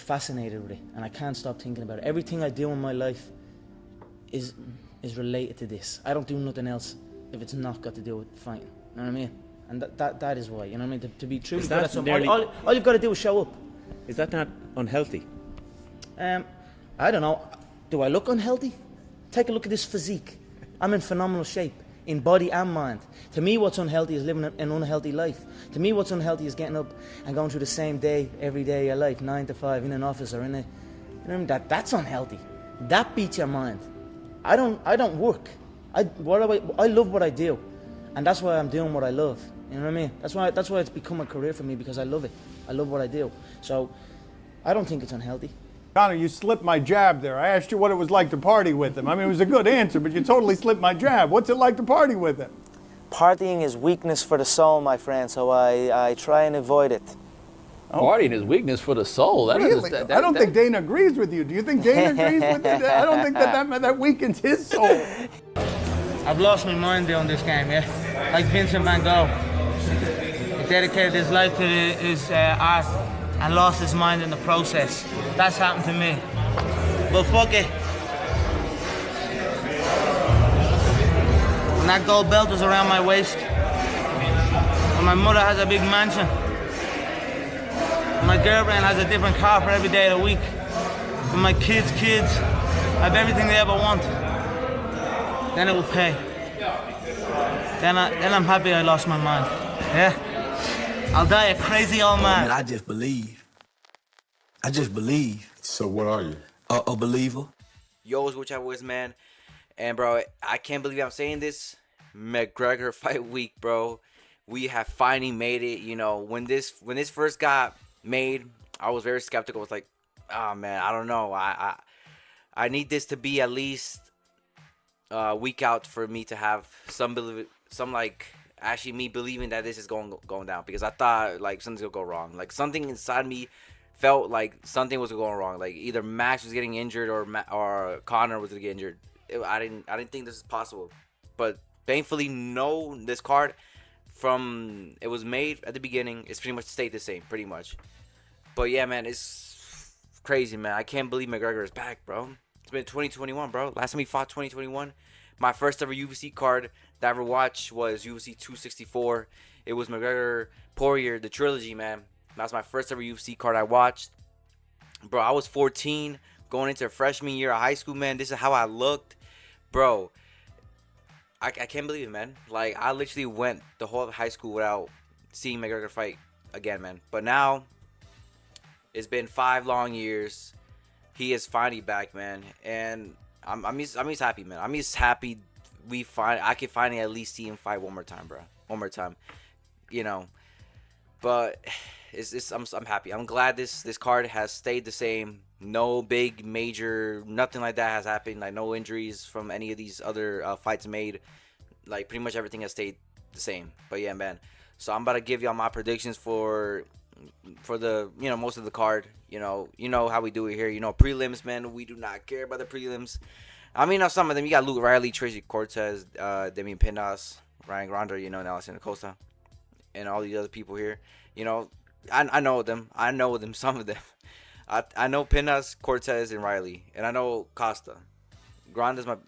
fascinated with it, and I can't stop thinking about it. Everything I do in my life is related to this. I don't do nothing else if it's not got to do with fighting. You know what I mean? And that is why. You know what I mean? To be truly good at something, all you've got to do is show up. Is that not unhealthy? I don't know. Do I look unhealthy? Take a look at this physique. I'm in phenomenal shape, in body and mind. To me, what's unhealthy is living an unhealthy life. To me, what's unhealthy is getting up and going through the same day every day of your life, 9 to 5, in an office or in a... You know, that's unhealthy. That beats your mind. I don't work. I love what I do, and that's why I'm doing what I love. You know what I mean? That's why it's become a career for me, because I love it. I love what I do. So I don't think it's unhealthy. Conor, you slipped my jab there. I asked you what it was like to party with him. I mean, it was a good answer, but you totally slipped my jab. What's it like to party with him? Partying is weakness for the soul, my friend, so I try and avoid it. Oh. Partying is weakness for the soul. Really? I don't think Dana agrees with you. Do you think Dana agrees with it? I don't think that weakens his soul. I've lost my mind doing this game, yeah? Like Vincent van Gogh. He dedicated his life to his art and lost his mind in the process. That's happened to me. But fuck it. When that gold belt was around my waist, when my mother has a big mansion, when my girlfriend has a different car for every day of the week, when my kids have everything they ever want, then it will pay. Then I'm happy I lost my mind. Yeah? I'll die a crazy old man. I just believe. I just believe. So what are you? A believer. Yo, what's up, boys, man? And bro, I can't believe I'm saying this. McGregor fight week, bro. We have finally made it. You know, when this first got made, I was very skeptical. I was like, oh man, I don't know. I need this to be at least a week out for me to have some like actually me believing that this is going down, because I thought like something's gonna go wrong. Like something inside me felt like something was going wrong. Like either Max was getting injured or Conor was gonna get injured. I didn't think this is possible, but thankfully, no. This card from it was made at the beginning, it's pretty much stayed the same, pretty much. But yeah, man, it's crazy, man. I can't believe McGregor is back, bro. It's been 2021, bro. Last time he fought 2021. My first ever UFC card that I ever watched was UFC 264. It was McGregor Poirier, the trilogy, man. That was my first ever UFC card I watched. Bro, I was 14, going into freshman year of high school, man. This is how I looked. Bro, I can't believe it, man. Like, I literally went the whole of high school without seeing McGregor fight again, man. But now, it's been 5 long years. He is finally back, man. And I'm just happy, man. I'm just happy I can finally at least see him fight one more time, bro. One more time. You know. But I'm happy. I'm glad this card has stayed the same. No big major, nothing like that has happened. Like no injuries from any of these other fights made. Like pretty much everything has stayed the same. But yeah, man. So I'm about to give y'all my predictions for the most of the card. You know how we do it here. Prelims, man. We do not care about the prelims. I mean, now some of them you got Luke Riley, Tracy Cortez, Damian Pindas, Ryan Gronder, Nelson Acosta, and all these other people here. I know them. I know them. Some of them. I know Pindas, Cortez, and Riley, and I know Costa. Granda.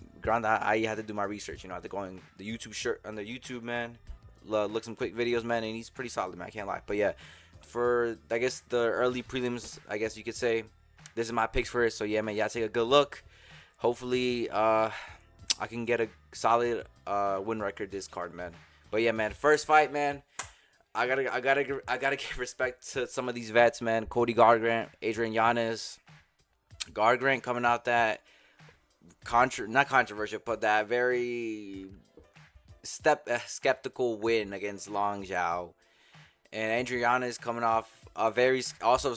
I had to do my research. I had to go on the YouTube man. Look some quick videos, man, and he's pretty solid, man. I can't lie. But yeah, for I guess the early prelims, I guess you could say, this is my picks for it. So yeah, man, y'all take a good look. Hopefully, I can get a solid win record this card, man. But yeah, man, first fight, man. I gotta give respect to some of these vets, man. Cody Garbrandt, Adrian Yanez. Garbrandt coming out that not controversial, but that very skeptical win against Long Zhao. And Adrian Yanez coming off a very also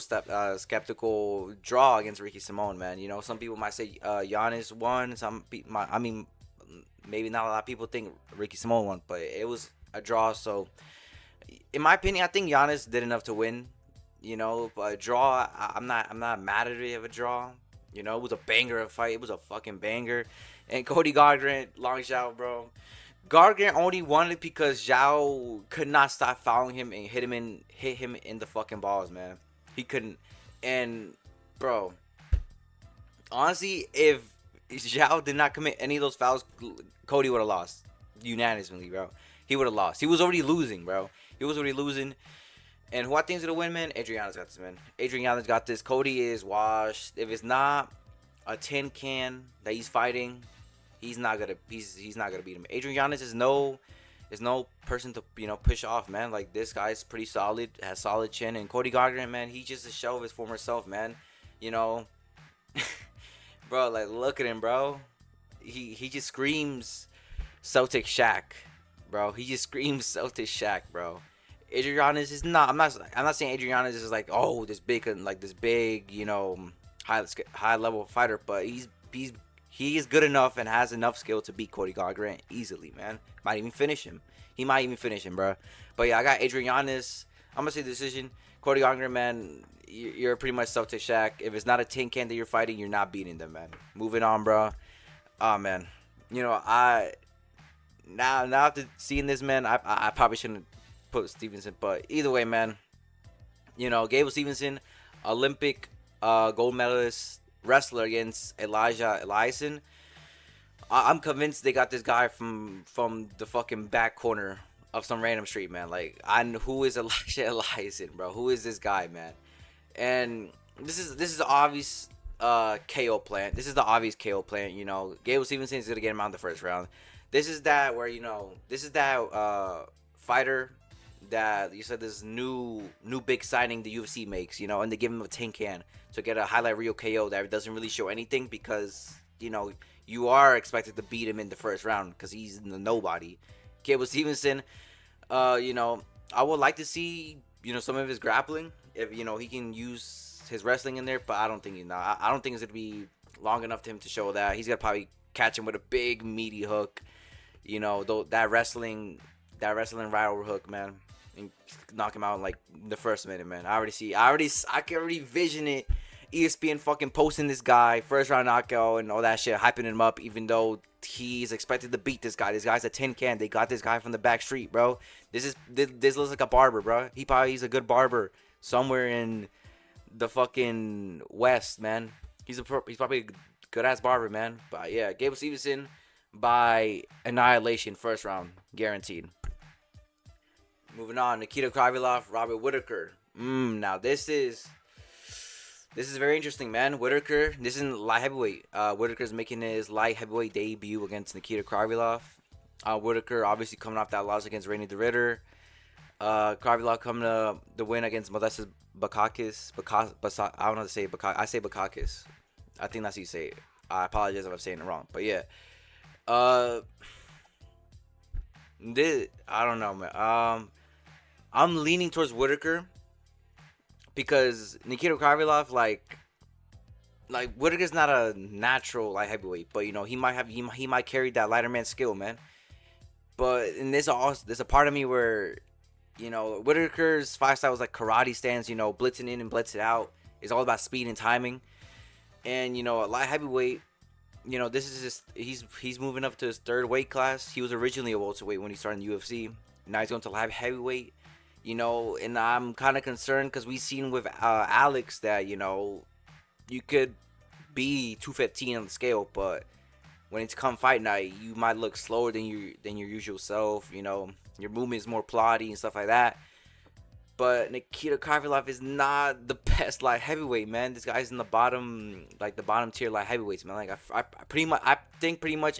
skeptical draw against Ricky Simon, man. Some people might say Yanez won. Maybe not a lot of people think Ricky Simon won, but it was a draw. So, in my opinion, I think Yanez did enough to win. But a draw, I'm not mad at it of a draw. It was a banger of a fight. It was a fucking banger. And Cody Garbrandt, Long Zhao, bro. Garbrandt only won it because Zhao could not stop fouling him and hit him in the fucking balls, man. He couldn't. And bro. Honestly, if Zhao did not commit any of those fouls, Cody would have lost unanimously, bro. He would have lost. He was already losing, bro. He was already losing. And who I think's gonna win, man? Adriana's got this, man. Adriana's got this. Cody is washed. If it's not a tin can that he's fighting, he's not gonna beat him. Adriana's is no person to push off, man. Like, this guy's pretty solid, has solid chin, and Cody Gardner, man, he's just a shell of his former self, man. You know, bro, like, look at him, bro. He just screams Celtic Shaq, bro. He just screams Celtic Shaq, bro. Adriana's is not. I'm not saying Adriana's is like, oh, this big, high level fighter, but he is good enough and has enough skill to beat Cody Garbrandt easily, man. Might even finish him. He might even finish him, bro. But yeah, I got Adriana's. I'm gonna say decision. Cody Garbrandt, man, you're pretty much Celtic Shaq. If it's not a tin can that you're fighting, you're not beating them, man. Moving on, bro. Oh man, now after seeing this, man, I probably shouldn't put Stevenson, but either way, man, Gable Stevenson, Olympic gold medalist wrestler against Elijah Eliason. I'm convinced they got this guy from the fucking back corner of some random street, man. Like, who is Elijah Eliason, bro? Who is this guy, man? And this is the obvious KO plan. This is the obvious KO plan. Gable Stevenson is gonna get him out in the first round. This is that where this is that fighter that you said this new big signing the UFC makes, and they give him a tin can to get a highlight reel KO that doesn't really show anything because you are expected to beat him in the first round because he's the nobody. Gable Stevenson, I would like to see some of his grappling if he can use his wrestling in there, but I don't think I don't think it's gonna be long enough to him to show that. He's gonna probably catch him with a big meaty hook, that wrestling right over hook, man, and knock him out in like the first minute, man. I can already vision it. ESPN fucking posting this guy first round knockout and all that shit, hyping him up, even though he's expected to beat this guy. This guy's a tin can. They got this guy from the back street, bro. This looks like a barber, bro. He's a good barber somewhere in the fucking West, man. He's probably a good ass barber, man. But yeah, Gable Stevenson by annihilation, first round, guaranteed. Moving on, Nikita Krylov, Robert Whittaker. Now this is very interesting, man. Whittaker, this is light heavyweight. Whittaker's making his light heavyweight debut against Nikita Krylov. Whittaker obviously coming off that loss against Randy the Ritter. Krylov coming to the win against Modestas Bakakis. I don't know how to say Bakakis. I say Bakakis. I think that's how you say it. I apologize if I'm saying it wrong. But yeah. I don't know, man. I'm leaning towards Whittaker because Nikita Krylov, like Whittaker's not a natural light heavyweight, but he might carry that lighter man skill, man. But there's a part of me where Whittaker's fight style was like karate stance, blitzing in and blitzing out. It's all about speed and timing. And a light heavyweight, this is just he's moving up to his third weight class. He was originally a welterweight when he started in the UFC. Now he's going to light heavyweight. And I'm kind of concerned because we've seen with Alex that you could be 215 on the scale, but when it's come fight night, you might look slower than your usual self. Your movement is more plotty and stuff like that. But Nikita Krylov is not the best light heavyweight, man. This guy's in the bottom tier light heavyweights, man. Like I think pretty much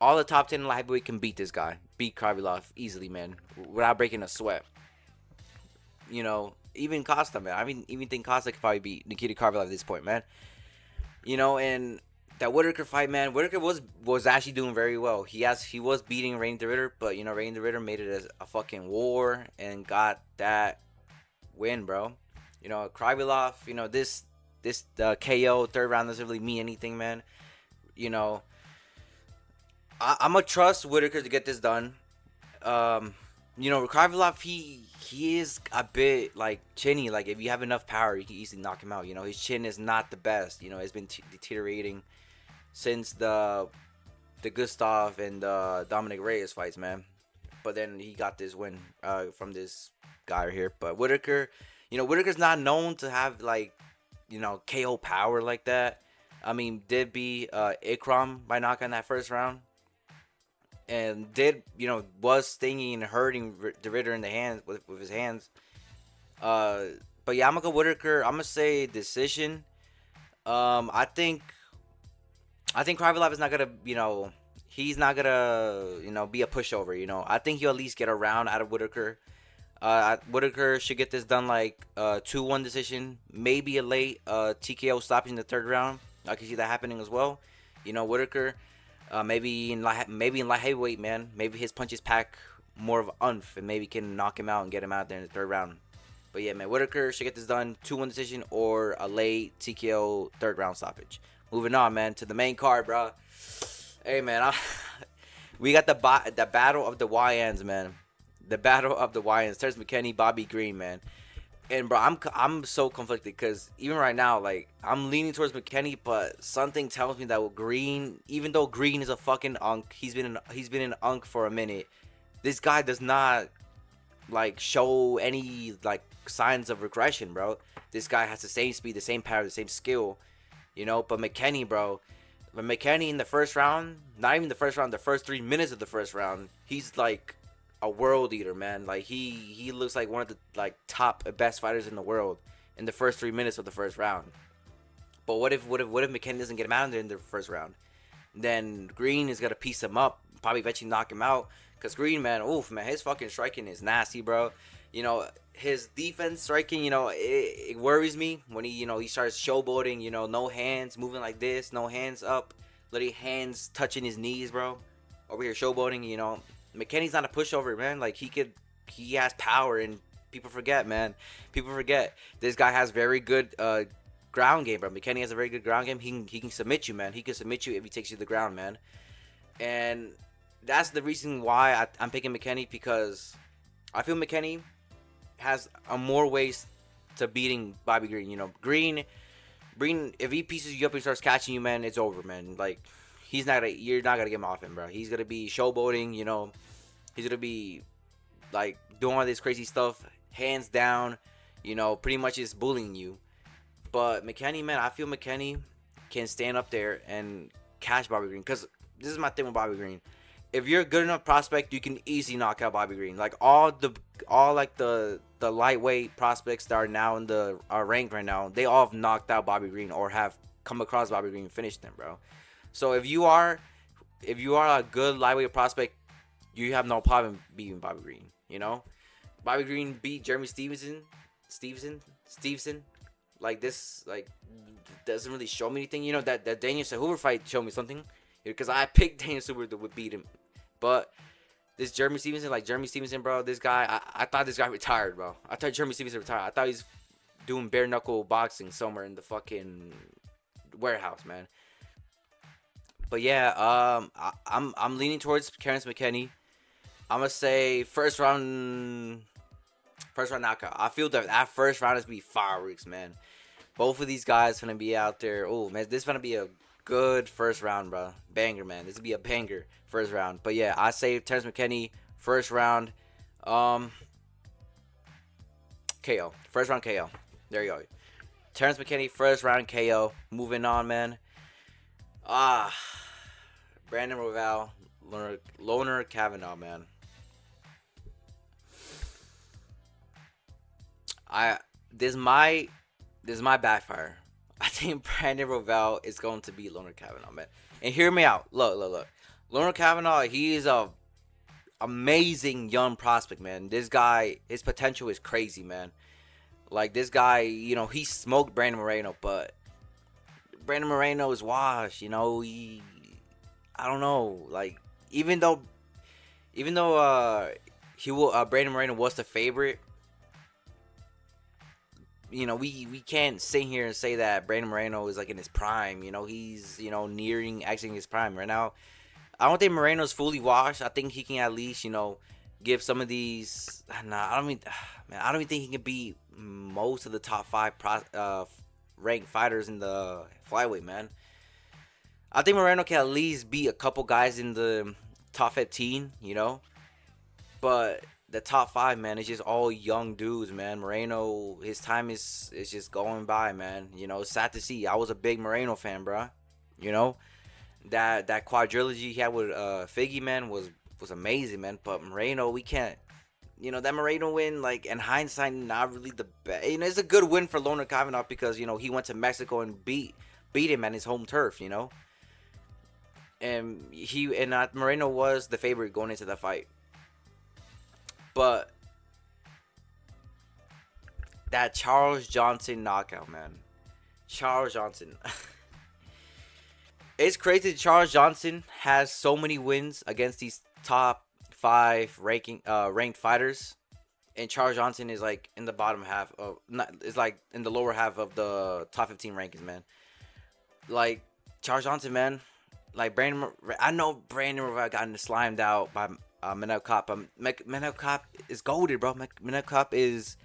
all the top 10 light heavyweight can beat this guy, beat Krylov easily, man, without breaking a sweat. Even Costa, man. I even think Costa could probably beat Nikita Krylov at this point, man. And that Whittaker fight, man. Whittaker was actually doing very well. He was beating Randy the Ritter, but Randy the Ritter made it as a fucking war and got that win, bro. Krylov, this KO third round doesn't really mean anything, man. I'm gonna trust Whittaker to get this done. Krylov, he is a bit like chinny. Like, if you have enough power, you can easily knock him out. His chin is not the best. It's been deteriorating since the Gustav and Dominic Reyes fights, man. But then he got this win from this guy right here. But Whittaker, Whittaker's not known to have like KO power like that. I mean, did be Ikram by knockout in that first round, and did was stinging and hurting the Ritter in the hands with his hands. But yeah, I'm gonna go Whitaker. I'm gonna say decision. I think Krivlov is not gonna he's not gonna be a pushover. I think he'll at least get a round out of Whitaker. Whitaker should get this done like 2-1 decision, maybe a late TKO stoppage in the third round. I can see that happening as well. Whitaker, maybe in light heavyweight, man. Maybe his punches pack more of umph, and maybe can knock him out and get him out there in the third round. But yeah, man, Whitaker should get this done 2-1 decision or a late TKO third round stoppage. Moving on, man, to the main card, bro. Hey, man, we got the battle of the YNs, man. The battle of the YNs. Terrence McKinney, Bobby Green, man. And bro, I'm so conflicted because even right now, like, I'm leaning towards McKinney, but something tells me that with Green, even though Green is a fucking unk, he's been an unk for a minute. This guy does not like show any like signs of regression, bro. This guy has the same speed, the same power, the same skill, But McKinney, bro, in the first round, not even the first round, the first 3 minutes of the first round, he's like a world eater, man. Like he looks like one of the like top best fighters in the world in the first 3 minutes of the first round. But what if McKinney doesn't get him out there in the first round? Then Green is gonna piece him up, probably eventually knock him out. Cause Green, man, oof, man, his fucking striking is nasty, bro. His defense striking, it worries me when he starts showboating, no hands, moving like this, no hands up, literally hands touching his knees, bro. Over here showboating, McKinney's not a pushover, man. Like he has power, and people forget, man. People forget this guy has very good ground game, bro. McKinney has a very good ground game. He can submit you, man. He can submit you if he takes you to the ground, man. And that's the reason why I'm picking McKinney, because I feel McKinney has more ways to beating Bobby Green. Green, if he pieces you up and starts catching you, man, it's over, man. Like you're not gonna get him off him, bro. He's gonna be showboating, He's gonna be like doing all this crazy stuff, hands down, pretty much is bullying you. But McKinney, man, I feel McKinney can stand up there and catch Bobby Green, because this is my thing with Bobby Green. If you're a good enough prospect, you can easily knock out Bobby Green. Like all the lightweight prospects that are now in the ranked right now, they all have knocked out Bobby Green or have come across Bobby Green and finished them, bro. So if you are a good lightweight prospect, you have no problem beating Bobby Green. Bobby Green beat Jeremy Stevenson. Like this, like doesn't really show me anything. That Daniel Hoover fight showed me something, because I picked Daniel Hoover to beat him. But this Jeremy Stevenson, bro, this guy, I thought this guy retired, bro. I thought Jeremy Stevenson retired. I thought he's doing bare knuckle boxing somewhere in the fucking warehouse, man. But yeah, I'm leaning towards Terrence McKinney. I'm gonna say first round knockout. I feel that first round is gonna be fireworks, man. Both of these guys gonna be out there. Oh man, this is gonna be a good first round, bro. Banger, man. This will be a banger first round. But yeah, I say Terrence McKinney first round. KO. First round KO. There you go. Terrence McKinney first round KO. Moving on, man. Brandon Royval, Loner Kavanaugh, man. This is my backfire. I think Brandon Royval is going to beat Loner Kavanaugh, man. And hear me out. Look. Loner Kavanaugh, he is a amazing young prospect, man. This guy, his potential is crazy, man. Like this guy, he smoked Brandon Moreno, but Brandon Moreno is washed. I don't know. Like even though Brandon Moreno was the favorite, we can't sit here and say that Brandon Moreno is like in his prime. He's nearing exiting his prime right now. I don't think Moreno's fully washed. I think he can at least give some of these. Nah, I don't even think he can beat most of the top 5 ranked fighters in the flyweight, man. I think Moreno can at least beat a couple guys in the top 15, But the top five, man, is just all young dudes, man. Moreno, his time is just going by, man. You know, it's sad to see. I was a big Moreno fan, bro. You know, that quadrilogy he had with Figgy, man, was amazing, man. But Moreno, we can't. You know, that Moreno win, like, in hindsight, not really the best. You know, it's a good win for Loner Kavanaugh because, you know, he went to Mexico and beat him at his home turf, you know. And Moreno was the favorite going into the fight. But that Charles Johnson knockout, man. Charles Johnson. It's crazy that Charles Johnson has so many wins against these top 5 ranked fighters, and Charles Johnson is like in the bottom half of is like in the lower half of the top 15 rankings, man. Like Charles Johnson, man. Like I know Brandon Royval got slimed out by Manel Cop. Manel Cop is goated, bro. Manel Cop is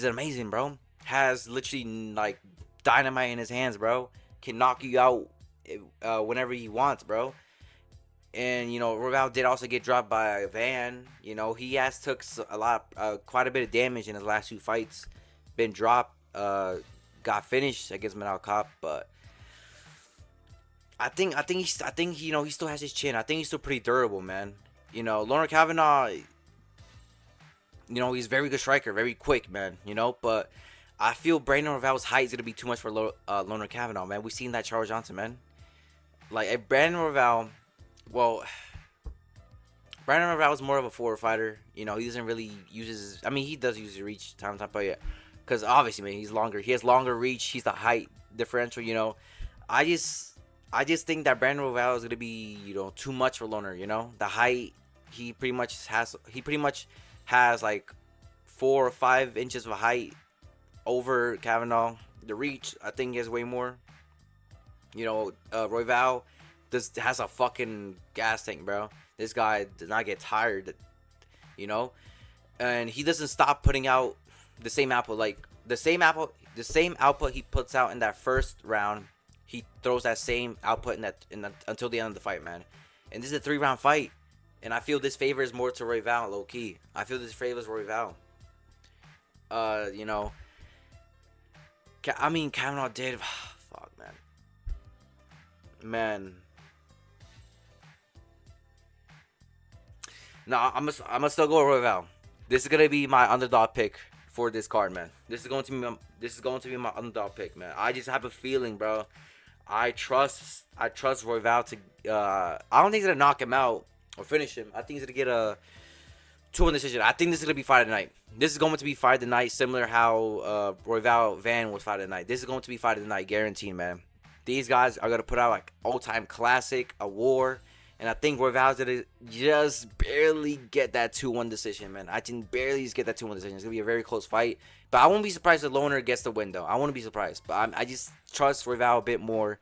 amazing, bro. Has literally like dynamite in his hands, bro. Can knock you out whenever he wants, bro. And, you know, Royval did also get dropped by Van. You know, he has took quite a bit of damage in his last 2 fights. Been dropped, got finished against Manel Cop, but I think you know, he still has his chin. I think he's still pretty durable, man. You know, Loner Kavanaugh, you know, he's a very good striker, very quick, man. You know, but I feel Brandon Royval's height is gonna be too much for Loner Kavanaugh, man. We've seen that Charles Johnson, man. Like if Brandon Royval. Well, Brandon Royval is more of a forward fighter. You know, he doesn't really use his. I mean, he does use his reach time to time, but yeah, because obviously, man, he's longer. He has longer reach. He's the height differential. You know, I just think that Brandon Royval is gonna be, you know, too much for Loner. You know, the height he pretty much has like 4 or 5 inches of height over Kavanaugh. The reach, I think, is way more. You know, Royval has a fucking gas tank, bro. This guy does not get tired, you know, and he doesn't stop putting out the same output. Like the same output he puts out in that first round, he throws that same output until the end of the fight, man. And this is a 3-round fight, and I feel this favors more to Royval, low key. I feel this favors Royval. You know, I mean, Kavanaugh did. Fuck, man. No, I'm gonna still go with Royval. This is gonna be my underdog pick for this card, man. This is going to be my underdog pick, man. I just have a feeling, bro. I trust Royval to. I don't think he's gonna knock him out or finish him. I think he's gonna get a 2-1 decision. I think this is gonna be fight of the night. This is going to be fight of the night, similar how Royval Van was fight of the night. This is going to be fight of the night, guaranteed, man. These guys are gonna put out like all-time classic, a war. And I think Royval's gonna just barely get that 2-1 decision, man. I can barely just get that 2-1 decision. It's gonna be a very close fight. But I won't be surprised if Loner gets the win, though. I won't be surprised. But I just trust Royval a bit more.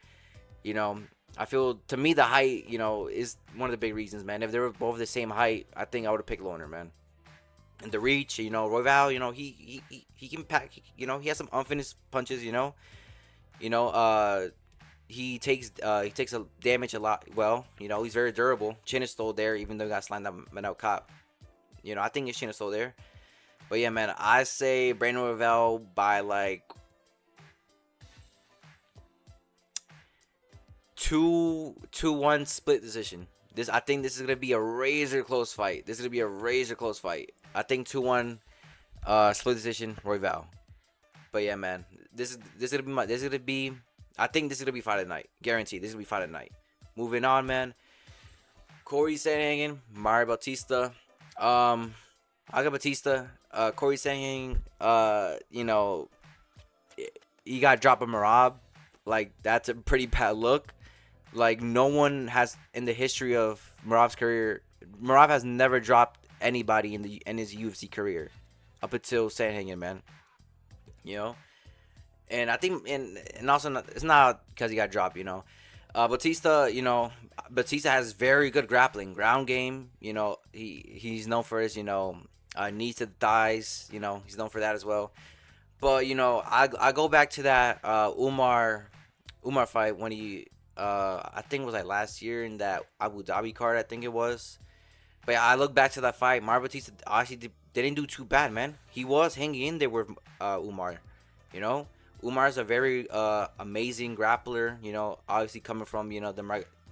You know, I feel, to me, the height, you know, is one of the big reasons, man. If they were both the same height, I think I would have picked Loner, man. And the reach, you know, Royval, you know, he can pack, you know, he has some unfinished punches, you know. He takes a damage a lot. Well, you know, he's very durable. Chin is still there, even though he got slammed out Manel Cop. You know, I think his chin is still there. But yeah, man, I say Brandon Royval by like 2-1 split decision. I think this is gonna be a razor close fight. I think 2-1 split decision Royval. But yeah, man, this is gonna be. I think this is gonna be fight of the night. Guaranteed. This is gonna be fight of the night. Moving on, man. Corey Sandhagen, Mario Bautista. I got Bautista. Corey Sandhagen, you know, he got dropped by Merab. Like, that's a pretty bad look. Like, no one has in the history of Merab's career. Merab has never dropped anybody in his UFC career up until Sandhagen, man. You know. And I think, and also, it's not because he got dropped, you know. Bautista, you know, Bautista has very good grappling, ground game. You know, he's known for his, you know, knees to the thighs. You know, he's known for that as well. But, you know, I go back to that Umar fight when he, I think it was like last year in that Abu Dhabi card, I think it was. But yeah, I look back to that fight. Mario Batista actually didn't do too bad, man. He was hanging in there with Umar. You know, Umar's a very amazing grappler. You know, obviously coming from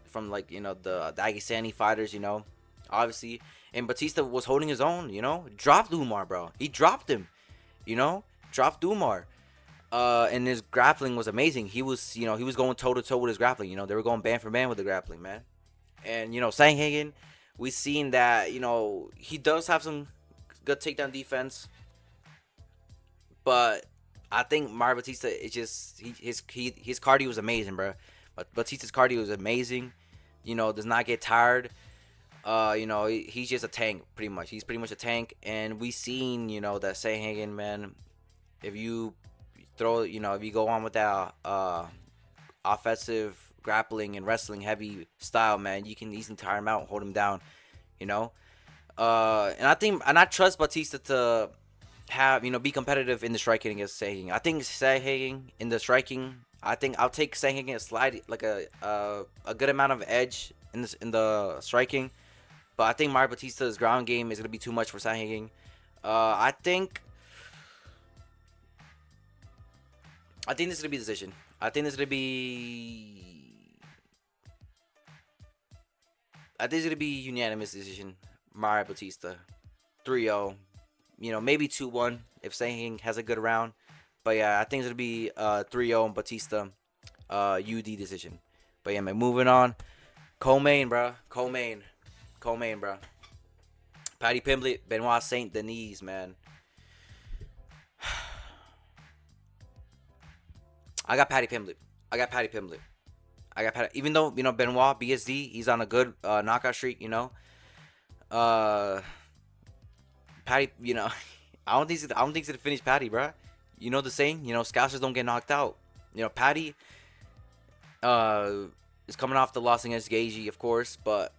from like the Dagestani fighters. You know, obviously, and Batista was holding his own. You know, dropped Umar, bro. He dropped him. You know, dropped Umar. And his grappling was amazing. He was he was going toe to toe with his grappling. You know, they were going band for band with the grappling, man. And Sanghagen, we seen that he does have some good takedown defense, but I think Mario Batista is just his cardio was amazing, bro. But Batista's cardio is amazing. Does not get tired. He's just a tank pretty much. He's pretty much a tank, and we seen that Sanghagen, man. If you if you go on with that offensive grappling and wrestling heavy style, man, you can easily tire him out, hold him down, and I trust Batista to have be competitive in the striking against Sanghagen. I think Sanghagen in the striking, I think I'll take Sanghagen a slide like a good amount of edge in the striking, but I think Mario Batista's ground game is gonna be too much for Sanghagen. I think this is gonna be a decision. I think it's gonna be unanimous decision. Mario Batista, 3-0. Maybe 2-1 if Sanghagen has a good round. But yeah, I think it's gonna be 3-0 and Batista, UD decision. But yeah, man, moving on. Co-main, bro. Paddy Pimblett, Benoit Saint Denis, man. I got Paddy Pimblett. Even though Benoit BSD, he's on a good knockout streak. Paddy, I don't think he's gonna finish Paddy, bro. You know the saying, Scousers don't get knocked out. Paddy is coming off the loss against Gaethje, of course, but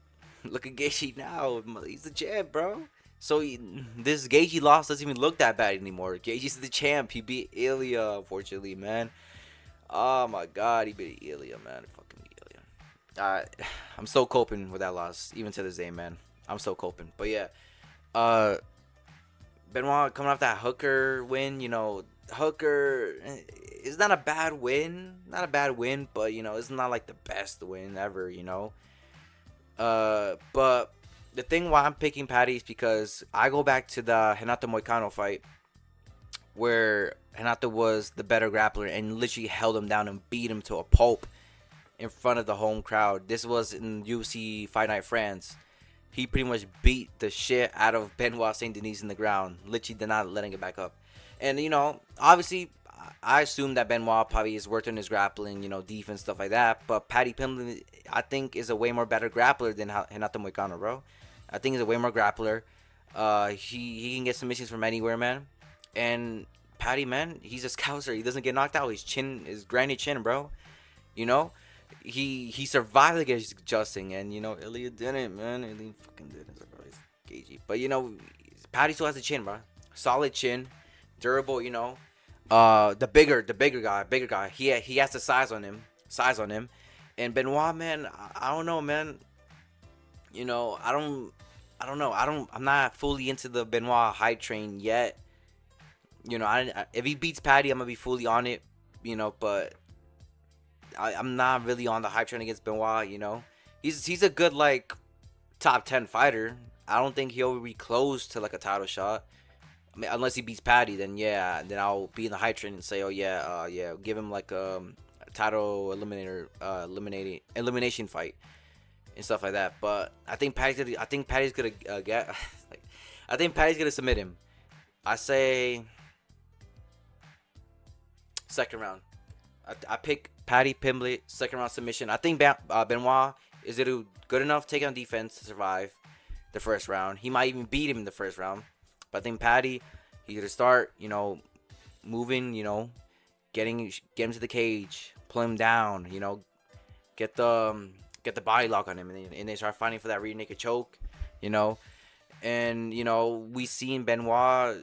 look at Gaethje now. He's the champ, bro. So this Gaethje loss doesn't even look that bad anymore. Gaethje's the champ. He beat Ilya, unfortunately, man. Oh my God, he beat Ilya, man. Fucking Ilya. I'm still coping with that loss, even to this day, man. I'm still coping. But yeah, Benoit coming off that Hooker win. Hooker is not a bad win, but it's not like the best win ever. But the thing why I'm picking Paddy is because I go back to the Renato Moicano fight, where Renato was the better grappler and literally held him down and beat him to a pulp in front of the home crowd. This was in UFC Fight Night France. He pretty much beat the shit out of Benoit Saint Denis in the ground. Literally did not letting it back up. And, obviously, I assume that Benoit probably has worked on his grappling, defense, stuff like that. But Paddy Pimblett, I think, is a way more better grappler than Renato Moicano, bro. I think he's a way more grappler. He can get submissions from anywhere, man. And Paddy, man, he's a scouser. He doesn't get knocked out. His chin is granite chin, bro. He survived against Justin, and Ilya didn't, man. Ilya fucking didn't survive Gaethje. But Paddy still has a chin, bro. Solid chin, durable. The bigger guy. He has the size on him. And Benoit, man, I don't know, man. I don't know. I'm not fully into the Benoit hype train yet. If he beats Paddy, I'm gonna be fully on it. But I'm not really on the hype train against Benoit. He's a good top 10 fighter. I don't think he'll be close to a title shot. I mean, unless he beats Paddy, then I'll be in the hype train and say, oh yeah, give him a title elimination fight and stuff like that. But I think Paddy's gonna submit him. I say second round. I pick Paddy Pimblett, second round submission. I think Benoit is good enough to take on defense to survive the first round. He might even beat him in the first round. But I think Paddy, he's gonna start, moving, get him to the cage, pull him down, get the body lock on him, and they start fighting for that rear naked choke, and we seen Benoit.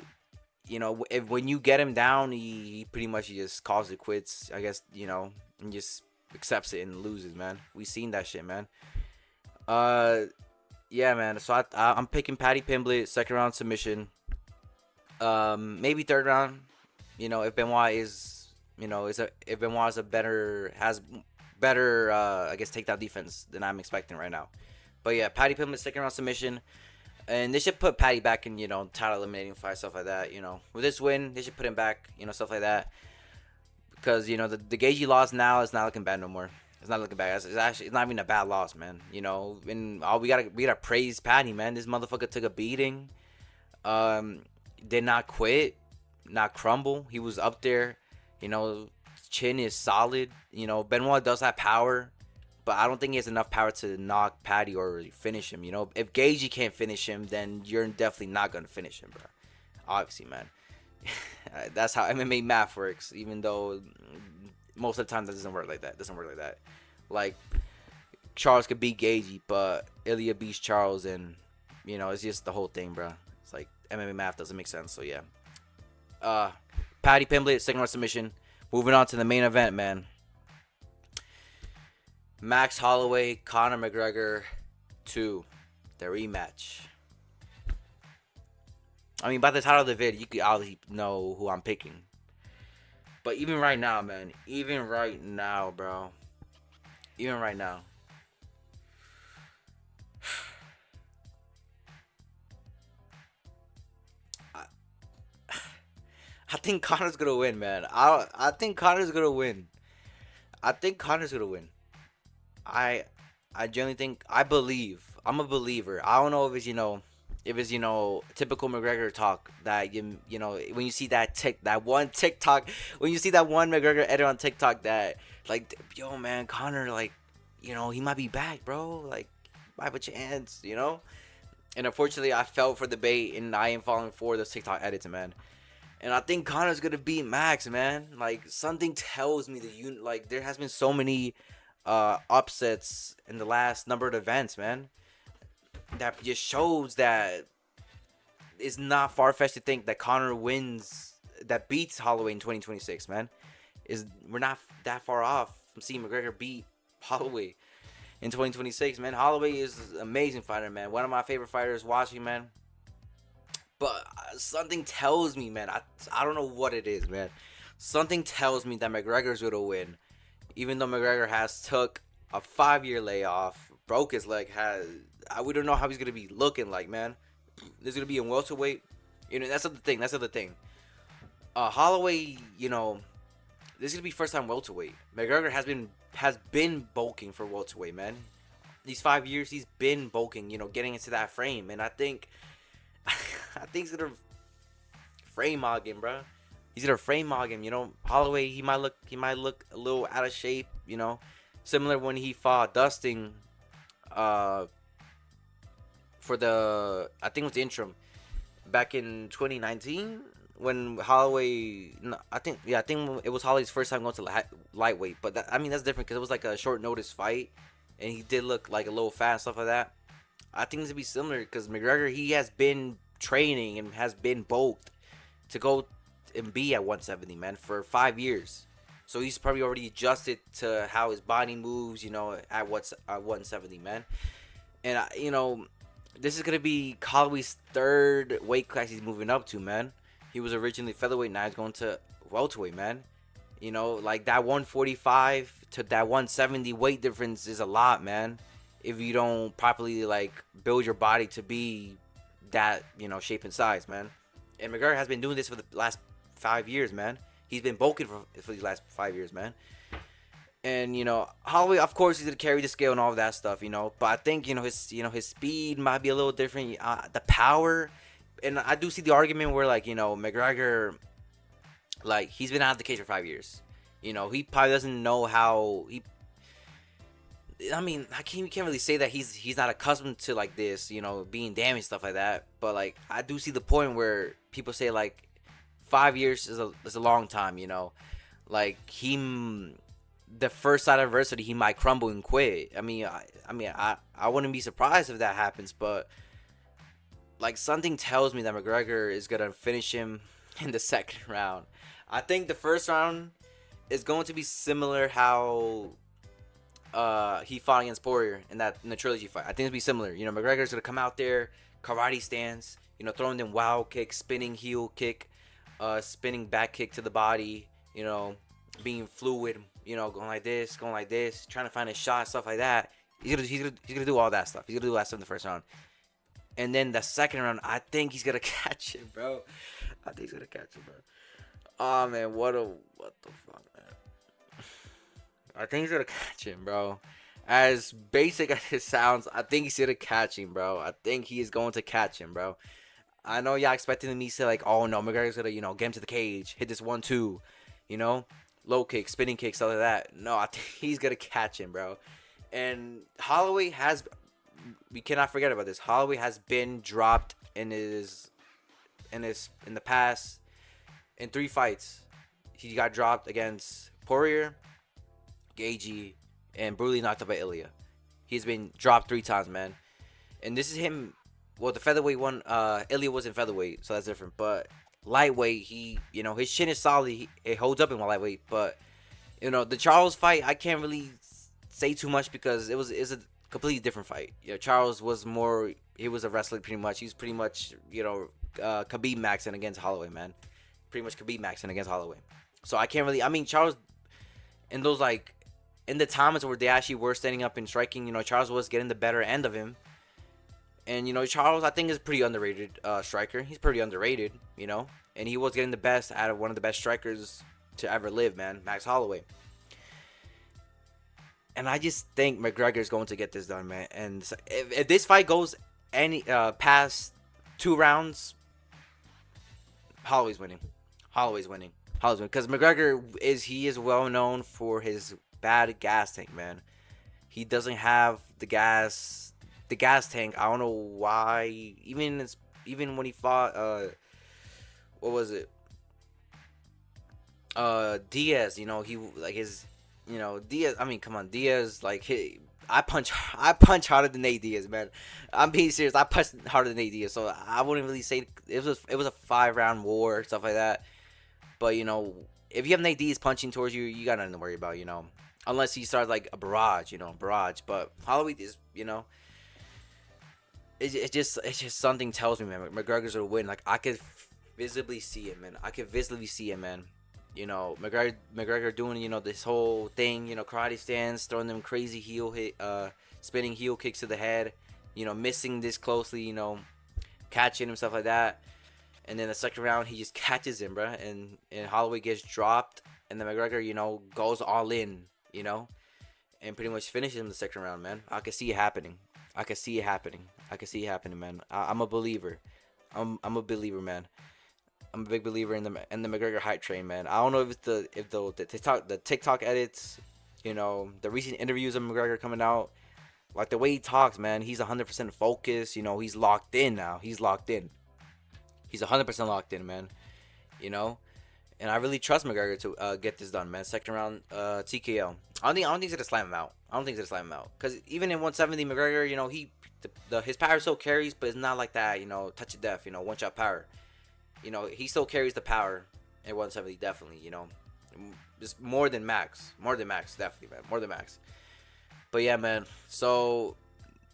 When you get him down, he pretty much just calls it quits, I guess, and just accepts it and loses, man. We seen that shit, man. yeah, man. So I'm picking Paddy Pimblett, second round submission. Maybe third round. You know, if Benoit is, you know, if Benoit is has better, I guess, takedown defense than I'm expecting right now. But yeah, Paddy Pimblett, second round submission. And they should put Paddy back in, you know, title eliminating fight, stuff like that. You know, with this win, they should put him back, you know, stuff like that. Because, you know, the Gaethje loss now is not looking bad no more. It's not looking bad. It's not even a bad loss, man. You know, and we gotta praise Paddy, man. This motherfucker took a beating. Did not quit, not crumble. He was up there. You know, chin is solid. You know, Benoit does have power, but I don't think he has enough power to knock Paddy or finish him. You know, if Gaethje can't finish him, then you're definitely not gonna finish him, bro. Obviously, man. That's how MMA math works. Even though most of the time that doesn't work like that. Like Charles could beat Gaethje, but Ilya beats Charles, and you know it's just the whole thing, bro. It's like MMA math doesn't make sense. So yeah. Paddy Pimblett, second round submission. Moving on to the main event, man. Max Holloway, Conor McGregor 2, the rematch. I mean, by the title of the vid, you could already know who I'm picking. But even right now, man. Even right now, bro. Even right now. I think Conor's gonna win, man. I think Conor's gonna win. I genuinely think, I believe. I'm a believer. I don't know if it's, you know, typical McGregor talk that you know, when you see that one McGregor edit on TikTok that like, yo man, Conor, like, you know, he might be back, bro. Like, might have a chance, you know? And unfortunately I fell for the bait and I am falling for those TikTok edits, man. And I think Conor's gonna beat Max, man. Like, something tells me that like, there has been so many upsets in the last number of events, man, that just shows that it's not far-fetched to think that Conor beats Holloway in 2026, man. We're not that far off from seeing McGregor beat Holloway in 2026, man. Holloway is an amazing fighter, man. One of my favorite fighters watching, man. But something tells me, man, I don't know what it is, man. Something tells me that McGregor's gonna win. Even though McGregor has took a 5-year layoff, broke his leg, we don't know how he's gonna be looking like, man. There's gonna be a welterweight, you know. That's the thing. Holloway, you know, this is gonna be first time welterweight. McGregor has been bulking for welterweight, man. These 5 years he's been bulking, you know, getting into that frame, and I think he's gonna frame hog him, bro. He's gonna frame hog him, you know. Holloway, he might look a little out of shape, you know, similar when he fought Dustin, for the, I think it was the interim back in 2019 when Holloway, no, I think it was Holloway's first time going to lightweight. But that's different because it was like a short notice fight, and he did look like a little fat and stuff like that. I think it's gonna be similar because McGregor, he has been training and has been bulked to go and be at 170, man, for 5 years. So he's probably already adjusted to how his body moves, you know, at 170, man. And you know, this is gonna be Holloway's third weight class he's moving up to, man. He was originally featherweight, now he's going to welterweight, man. You know, like that 145 to that 170 weight difference is a lot, man. If you don't properly like build your body to be that, you know, shape and size, man. And McGregor has been doing this for the last 5 years, man. He's been bulking for these last 5 years, man. And, you know, Holloway, of course, he's gonna carry the scale and all of that stuff, you know. But I think, his speed might be a little different. The power, and I do see the argument where, like, you know, McGregor, like, he's been out of the cage for 5 years. You know, he probably doesn't know how he. I mean, you can't really say that he's not accustomed to like this, you know, being damaged, stuff like that. But like, I do see the point where people say like 5 years is a long time, you know. Like, the first side of adversity, he might crumble and quit. I wouldn't be surprised if that happens, but like, something tells me that McGregor is gonna finish him in the second round. I think the first round is going to be similar how he fought against Poirier in the trilogy fight. I think it'd be similar. You know, McGregor's gonna come out there, karate stance, you know, throwing them wild kicks, spinning heel kick, spinning back kick to the body, you know, being fluid, you know, going like this, trying to find a shot, stuff like that. He's gonna do all that stuff. He's gonna do all that stuff in the first round. And then the second round, I think he's gonna catch it, bro. I think he's gonna catch it, bro. Oh man, what the fuck, man. I think he's gonna catch him, bro. As basic as it sounds, I think he's gonna catch him, bro. I think he is going to catch him, bro. I know y'all expecting me to say like, oh no, McGregor's gonna, you know, get him to the cage, hit this 1-2, you know, low kick, spinning kick, stuff like that. No, I think he's gonna catch him, bro. And Holloway we cannot forget about this. Holloway has been dropped in the past in 3 fights. He got dropped against Poirier, Gagey, and brutally knocked up by Ilya. He's been dropped 3 times, man. And this is him. Well, the featherweight one, Ilya was in featherweight, so that's different. But lightweight, you know, his chin is solid. It holds up in lightweight. But, you know, the Charles fight, I can't really say too much because it's a completely different fight. You know, Charles was he was a wrestler pretty much. He's pretty much, you know, Khabib maxing against Holloway, man. Pretty much Khabib maxing against Holloway. So I can't really, I mean, Charles, in those, like, in the times where they actually were standing up and striking, you know, Charles was getting the better end of him. And, you know, Charles, I think, is a pretty underrated striker. He's pretty underrated, you know. And he was getting the best out of one of the best strikers to ever live, man, Max Holloway. And I just think McGregor's going to get this done, man. And if this fight goes past 2 rounds, Holloway's winning. Because McGregor is well known for his bad gas tank, man. He doesn't have the gas tank. I don't know why. Even when he fought what was it? Diaz, you know, he like his, you know, Diaz. I mean, come on, Diaz. Like, I punch harder than Nate Diaz, man. I'm being serious. I punch harder than Nate Diaz, so I wouldn't really say it was a 5-round war, stuff like that. But, you know, if you have Nate Diaz punching towards you, you got nothing to worry about, you know, unless he starts like a barrage, you know, But Holloway is, you know, it's just something tells me, man, McGregor's gonna win. Like, I could visibly see it, man. You know, McGregor doing, you know, this whole thing, you know, karate stance, throwing them crazy spinning heel kicks to the head, you know, missing this closely, you know, catching him, stuff like that. And then the second round, he just catches him, bro. And Holloway gets dropped. And then McGregor, you know, goes all in, you know, and pretty much finishes him the second round, man. I can see it happening. Man. I'm a believer. I'm a believer, man. I'm a big believer in the McGregor hype train, man. I don't know if the TikTok edits, you know, the recent interviews of McGregor coming out, like the way he talks, man. He's 100% focused. You know, he's locked in now. He's 100% locked in, man. You know, and I really trust McGregor to get this done, man. Second round TKO. I don't think he's gonna slam him out. Because even in 170, McGregor, you know, his power still carries, but it's not like that, you know, touch of death, you know, one shot power. You know, he still carries the power at 170, definitely, you know. Just more than Max, definitely, man. More than Max. But yeah, man. So,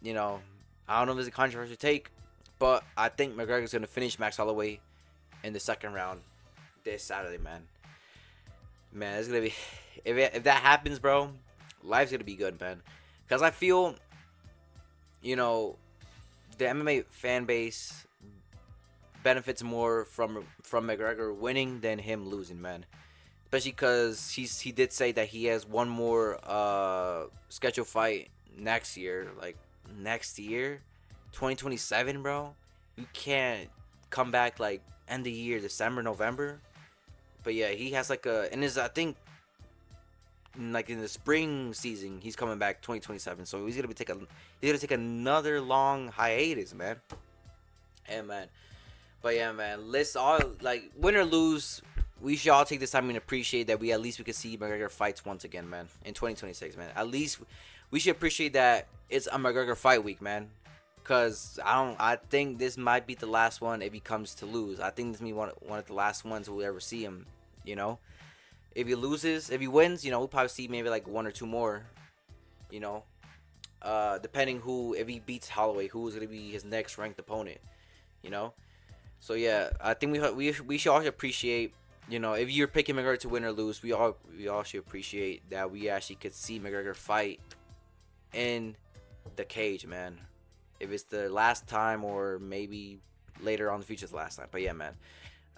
you know, I don't know if it's a controversial take, but I think McGregor's gonna finish Max Holloway in the second round this Saturday, man. Man, it's gonna be if that happens, bro, life's gonna be good, man. Cause I feel, you know, the MMA fan base benefits more from McGregor winning than him losing, man. Especially because he did say that he has one more scheduled fight next year. Like, next year? 2027, bro? You can't come back, like, end of the year, December, November. But, yeah, he has, like, I think, like, in the spring season, he's coming back 2027. So, he's gonna take another long hiatus, man. And, man. But, yeah, man, let's all, like, win or lose, we should all take this time and appreciate that we could see McGregor fights once again, man, in 2026, man. At least we should appreciate that it's a McGregor fight week, man. Because I think this might be the last one if he comes to lose. I think this may be one of the last ones we'll ever see him, you know. If he wins, you know, we'll probably see maybe like 1 or 2 more. You know, depending who, if he beats Holloway, who's gonna be his next ranked opponent. You know, so yeah, I think we should all appreciate. You know, if you're picking McGregor to win or lose, we all should appreciate that we actually could see McGregor fight in the cage, man. If it's the last time or maybe later on in the future, it's the last time. But yeah, man,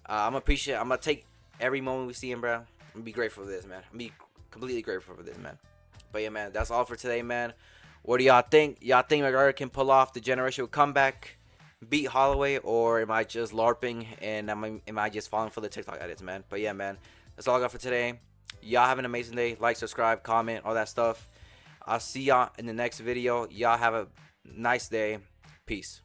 I'm gonna take every moment we see him, bro. I'm gonna be grateful for this, man. I'm gonna be completely grateful for this, man. But yeah, man, that's all for today, man. What do y'all think? Y'all think McGregor can pull off the generational comeback, beat Holloway, or am I just LARPing and am I just falling for the TikTok edits, man? But yeah, man, that's all I got for today. Y'all have an amazing day. Like, subscribe, comment, all that stuff. I'll see y'all in the next video. Y'all have a nice day. Peace.